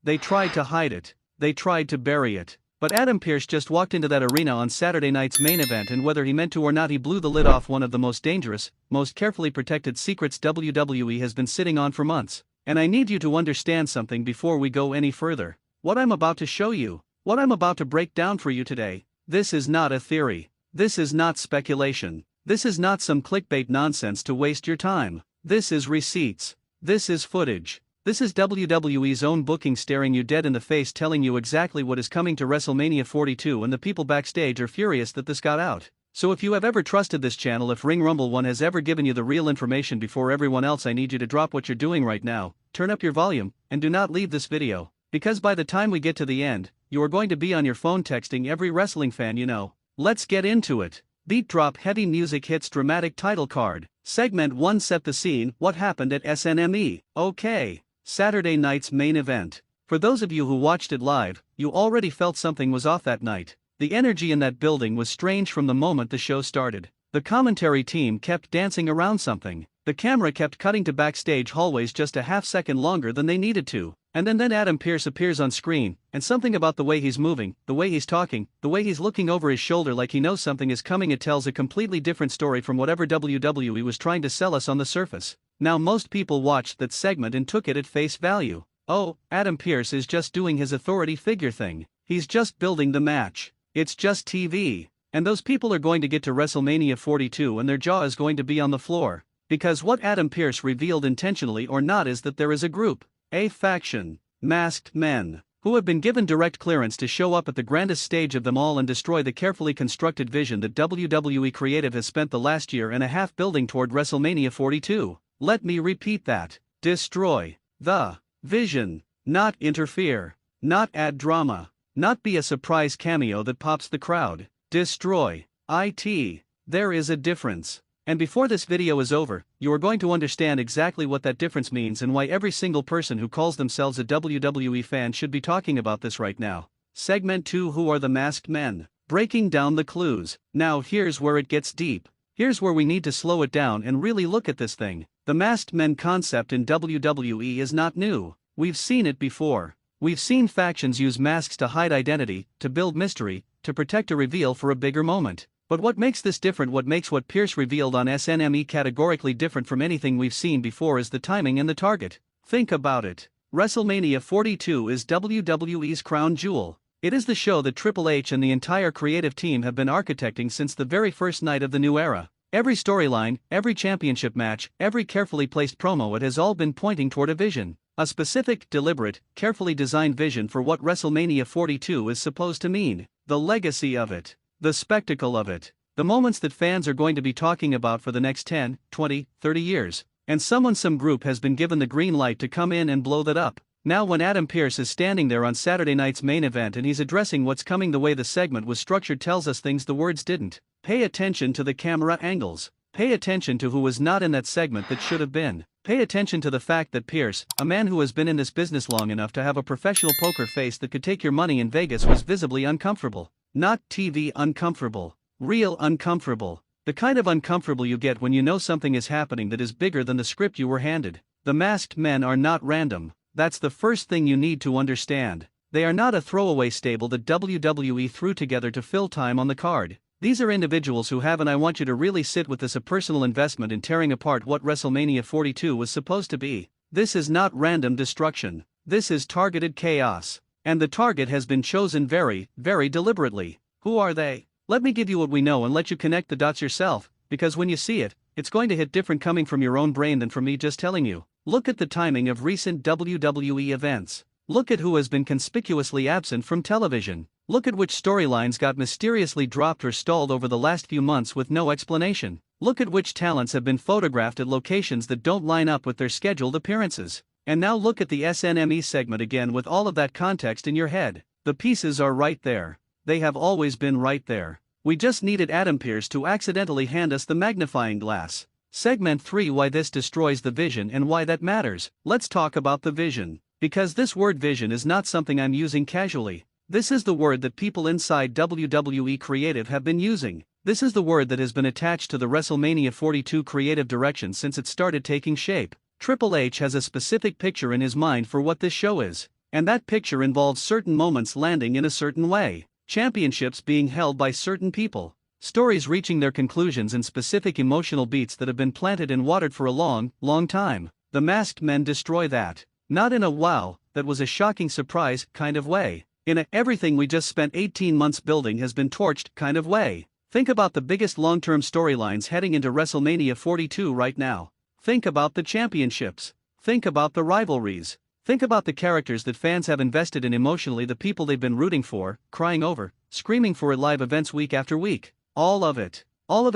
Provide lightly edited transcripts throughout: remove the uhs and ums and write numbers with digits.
They tried to hide it. They tried to bury it. But Adam Pearce just walked into that arena on Saturday night's main event, and whether he meant to or not, he blew the lid off one of the most dangerous, most carefully protected secrets WWE has been sitting on for months. And I need you to understand something before we go any further. What I'm about to show you, what I'm about to break down for you today, this is not a theory. This is not speculation. This is not some clickbait nonsense to waste your time. This is receipts. This is footage. This is WWE's own booking staring you dead in the face, telling you exactly what is coming to Wrestlemania 42, and the people backstage are furious that this got out. So if you have ever trusted this channel, if Ring Rumble 1 has ever given you the real information before everyone else, I need you to drop what you're doing right now, turn up your volume, and do not leave this video. Because by the time we get to the end, you are going to be on your phone texting every wrestling fan you know. Let's get into it. Beat drop, heavy music hits, dramatic title card. Segment 1 set the scene. What happened at Snme? Okay. Saturday night's main event. For those of you who watched it live, you already felt something was off that night. The energy in that building was strange from the moment the show started. The commentary team kept dancing around something. The camera kept cutting to backstage hallways just a half second longer than they needed to. And then Adam Pearce appears on screen, and something about the way he's moving, the way he's talking, the way he's looking over his shoulder like he knows something is coming, it tells a completely different story from whatever WWE was trying to sell us on the surface. Now most people watched that segment and took it at face value. Oh, Adam Pearce is just doing his authority figure thing. He's just building the match. It's just TV. And those people are going to get to WrestleMania 42 and their jaw is going to be on the floor. Because what Adam Pearce revealed, intentionally or not, is that there is a group, a faction, masked men, who have been given direct clearance to show up at the grandest stage of them all and destroy the carefully constructed vision that WWE Creative has spent the last year and a half building toward WrestleMania 42. Let me repeat that. Destroy the vision, not interfere, not add drama, not be a surprise cameo that pops the crowd. Destroy it. There is a difference. And before this video is over, you are going to understand exactly what that difference means and why every single person who calls themselves a WWE fan should be talking about this right now. Segment 2: Who are the masked men? Breaking down the clues. Now here's where it gets deep. Here's where we need to slow it down and really look at this thing. The masked men concept in WWE is not new. We've seen it before. We've seen factions use masks to hide identity, to build mystery, to protect a reveal for a bigger moment. But what makes this different, what makes what Pearce revealed on Snme categorically different from anything we've seen before, is the timing and the target. Think about it. WrestleMania 42 is WWE's crown jewel. It is the show that Triple H and the entire creative team have been architecting since the very first night of the new era. Every storyline, every championship match, every carefully placed promo, it has all been pointing toward a vision. A specific, deliberate, carefully designed vision for what WrestleMania 42 is supposed to mean. The legacy of it. The spectacle of it. The moments that fans are going to be talking about for the next 10, 20, 30 years. And some group has been given the green light to come in and blow that up. Now when Adam Pearce is standing there on Saturday night's main event and he's addressing what's coming, the way the segment was structured tells us things the words didn't. Pay attention to the camera angles. Pay attention to who was not in that segment that should have been. Pay attention to the fact that Pearce, a man who has been in this business long enough to have a professional poker face that could take your money in Vegas, was visibly uncomfortable. Not TV uncomfortable. Real uncomfortable. The kind of uncomfortable you get when you know something is happening that is bigger than the script you were handed. The masked men are not random. That's the first thing you need to understand. They are not a throwaway stable that WWE threw together to fill time on the card. These are individuals who have, and I want you to really sit with this, a personal investment in tearing apart what WrestleMania 42 was supposed to be. This is not random destruction. This is targeted chaos. And the target has been chosen very, very deliberately. Who are they? Let me give you what we know and let you connect the dots yourself, because when you see it, it's going to hit different coming from your own brain than from me just telling you. Look at the timing of recent WWE events. Look at who has been conspicuously absent from television. Look at which storylines got mysteriously dropped or stalled over the last few months with no explanation. Look at which talents have been photographed at locations that don't line up with their scheduled appearances. And now look at the Snme segment again with all of that context in your head. The pieces are right there. They have always been right there. We just needed Adam Pearce to accidentally hand us the magnifying glass. Segment 3: Why this destroys the vision and why that matters. Let's talk about the vision. Because this word vision is not something I'm using casually. This is the word that people inside WWE Creative have been using. This is the word that has been attached to the WrestleMania 42 creative direction since it started taking shape. Triple H has a specific picture in his mind for what this show is. And that picture involves certain moments landing in a certain way, championships being held by certain people, stories reaching their conclusions and specific emotional beats that have been planted and watered for a long, long time. The masked men destroy that. Not in a wow, that was a shocking surprise kind of way. In a everything we just spent 18 months building has been torched kind of way. Think about the biggest long-term storylines heading into WrestleMania 42 right now. Think about the championships. Think about the rivalries. Think about the characters that fans have invested in emotionally, the people they've been rooting for, crying over, screaming for at live events week after week. All of it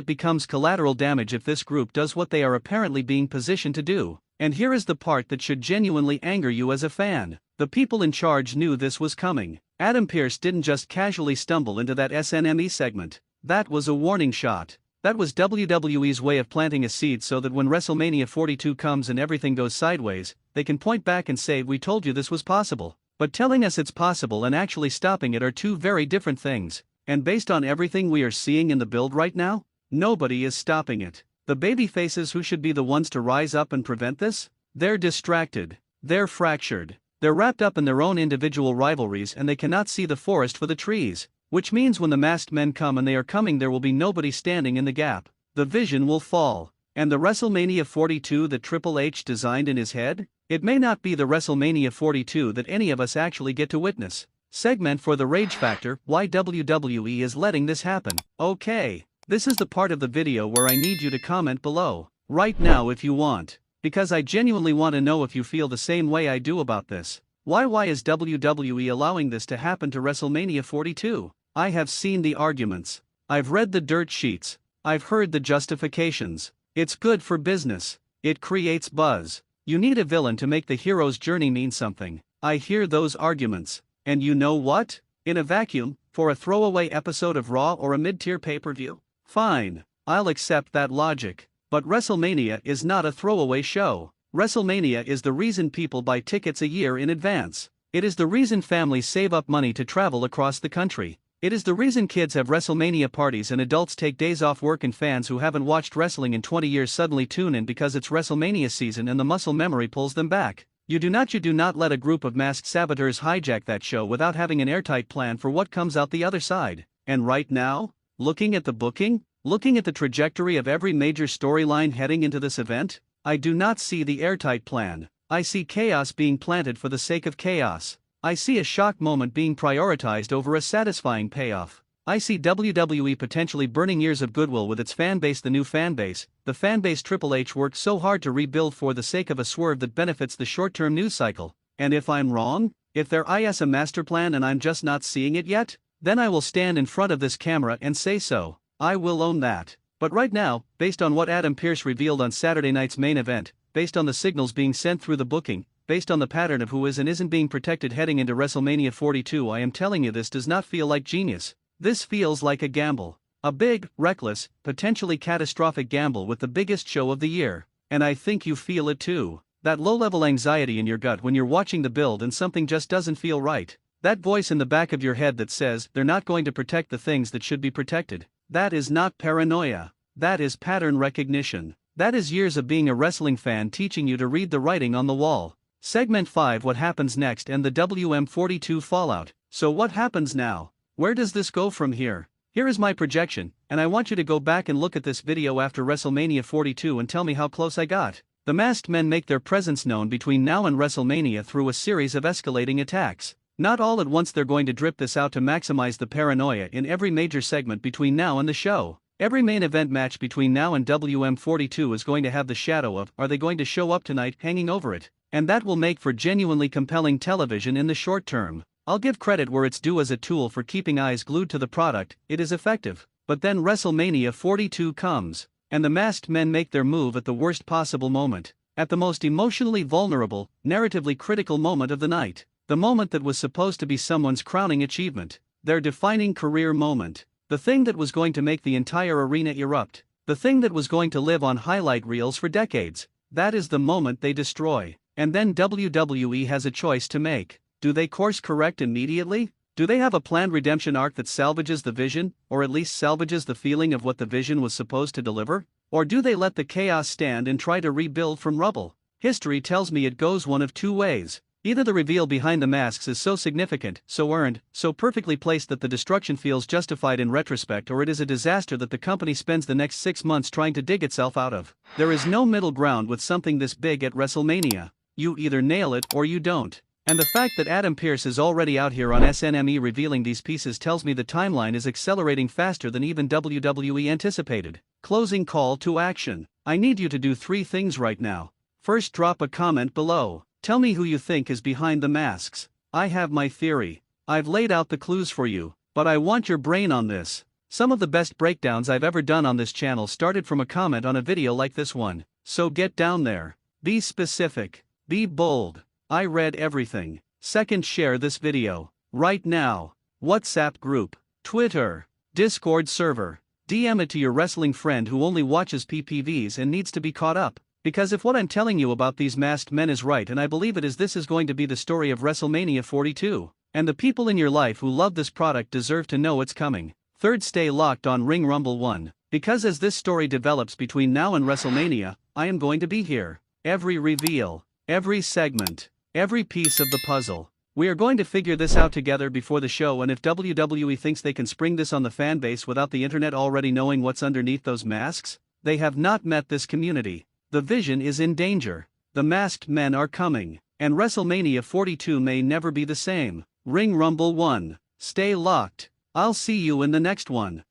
becomes collateral damage if this group does what they are apparently being positioned to do. And here is the part that should genuinely anger you as a fan. The people in charge knew this was coming. Adam Pearce didn't just casually stumble into that Snme segment. That was a warning shot. That was WWE's way of planting a seed so that when WrestleMania 42 comes and everything goes sideways, they can point back and say, "We told you this was possible." But telling us it's possible and actually stopping it are two very different things. And based on everything we are seeing in the build right now, nobody is stopping it. The babyfaces who should be the ones to rise up and prevent this? They're distracted. They're fractured. They're wrapped up in their own individual rivalries and they cannot see the forest for the trees. Which means when the masked men come, and they are coming, there will be nobody standing in the gap. The vision will fall. And the WrestleMania 42 that Triple H designed in his head? It may not be the WrestleMania 42 that any of us actually get to witness. Segment for the rage factor, why WWE is letting this happen. Okay, this is the part of the video where I need you to comment below, right now if you want. Because I genuinely want to know if you feel the same way I do about this. Why is WWE allowing this to happen to WrestleMania 42? I have seen the arguments. I've read the dirt sheets. I've heard the justifications. It's good for business. It creates buzz. You need a villain to make the hero's journey mean something. I hear those arguments. And you know what? In a vacuum, for a throwaway episode of Raw or a mid-tier pay-per-view? Fine. I'll accept that logic. But WrestleMania is not a throwaway show. WrestleMania is the reason people buy tickets a year in advance. It is the reason families save up money to travel across the country. It is the reason kids have WrestleMania parties and adults take days off work, and fans who haven't watched wrestling in 20 years suddenly tune in because it's WrestleMania season and the muscle memory pulls them back. You do not let a group of masked saboteurs hijack that show without having an airtight plan for what comes out the other side. And right now, looking at the booking, looking at the trajectory of every major storyline heading into this event, I do not see the airtight plan. I see chaos being planted for the sake of chaos. I see a shock moment being prioritized over a satisfying payoff. I see WWE potentially burning years of goodwill with its fanbase, the new fanbase, the fanbase Triple H worked so hard to rebuild for the sake of a swerve that benefits the short-term news cycle. And if I'm wrong, if there is a master plan and I'm just not seeing it yet, then I will stand in front of this camera and say so. I will own that. But right now, based on what Adam Pearce revealed on Saturday night's main event, based on the signals being sent through the booking, based on the pattern of who is and isn't being protected heading into WrestleMania 42, I am telling you, this does not feel like genius. This feels like a gamble. A big, reckless, potentially catastrophic gamble with the biggest show of the year. And I think you feel it too. That low-level anxiety in your gut when you're watching the build and something just doesn't feel right. That voice in the back of your head that says they're not going to protect the things that should be protected. That is not paranoia. That is pattern recognition. That is years of being a wrestling fan teaching you to read the writing on the wall. Segment 5: What happens next and the WM42 fallout. So what happens now? Where does this go from here? Here is my projection, and I want you to go back and look at this video after WrestleMania 42 and tell me how close I got. The masked men make their presence known between now and WrestleMania through a series of escalating attacks. Not all at once, they're going to drip this out to maximize the paranoia in every major segment between now and the show. Every main event match between now and WM42 is going to have the shadow of, are they going to show up tonight, hanging over it. And that will make for genuinely compelling television in the short term. I'll give credit where it's due as a tool for keeping eyes glued to the product, it is effective. But then WrestleMania 42 comes, and the masked men make their move at the worst possible moment. At the most emotionally vulnerable, narratively critical moment of the night. The moment that was supposed to be someone's crowning achievement. Their defining career moment. The thing that was going to make the entire arena erupt. The thing that was going to live on highlight reels for decades. That is the moment they destroy. And then WWE has a choice to make. Do they course correct immediately? Do they have a planned redemption arc that salvages the vision, or at least salvages the feeling of what the vision was supposed to deliver? Or do they let the chaos stand and try to rebuild from rubble? History tells me it goes one of two ways. Either the reveal behind the masks is so significant, so earned, so perfectly placed that the destruction feels justified in retrospect, or it is a disaster that the company spends the next 6 months trying to dig itself out of. There is no middle ground with something this big at WrestleMania. You either nail it or you don't. And the fact that Adam Pearce is already out here on Snme revealing these pieces tells me the timeline is accelerating faster than even WWE anticipated. Closing call to action. I need you to do 3 things right now. First, drop a comment below. Tell me who you think is behind the masks. I have my theory. I've laid out the clues for you, but I want your brain on this. Some of the best breakdowns I've ever done on this channel started from a comment on a video like this one. So get down there. Be specific. Be bold. I read everything. Second, share this video. Right now. WhatsApp group. Twitter. Discord server. DM it to your wrestling friend who only watches PPVs and needs to be caught up. Because if what I'm telling you about these masked men is right, and I believe it is, this is going to be the story of WrestleMania 42. And the people in your life who love this product deserve to know it's coming. Third, stay locked on Ring Rumble 1. Because as this story develops between now and WrestleMania, I am going to be here. Every reveal. Every segment. Every piece of the puzzle. We are going to figure this out together before the show, and if WWE thinks they can spring this on the fan base without the internet already knowing what's underneath those masks, they have not met this community. The vision is in danger. The masked men are coming, and WrestleMania 42 may never be the same. Ring Rumble 1. Stay locked. I'll see you in the next one.